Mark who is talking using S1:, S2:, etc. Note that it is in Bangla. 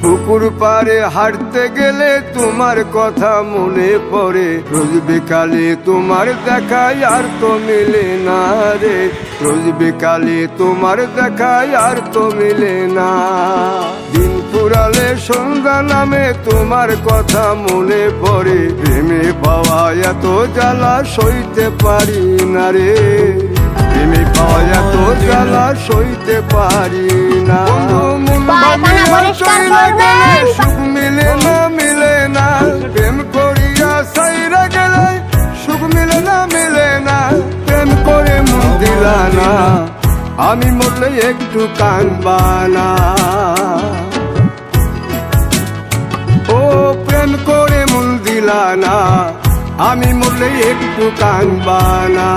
S1: পুকুর পাড়ে হাঁটতে গেলে তোমার কথা মনে পড়ে, রোজ বিকালে তোমার দেখায় আর তো মিলে না রে, রোজ বিকালে তোমার দেখায় আর তো মিলে না। দিন ফুরালে সন্ধ্যা নামে তোমার কথা মনে পড়ে, প্রেমে পাওয়া এত জ্বালা সইতে পারি না রে, প্রেমে পাওয়া এত জ্বালা সইতে পারি না। সুখ মিলে না মিলে না, প্রেম করিয়া সাইরা গেলে সুখ মিলে না মিলে না, প্রেম করে মন দিলা না, আমি মরলে একটু কানবা না। ও প্রেম করে মন দিলা না, আমি মরলে একটু কানবা না।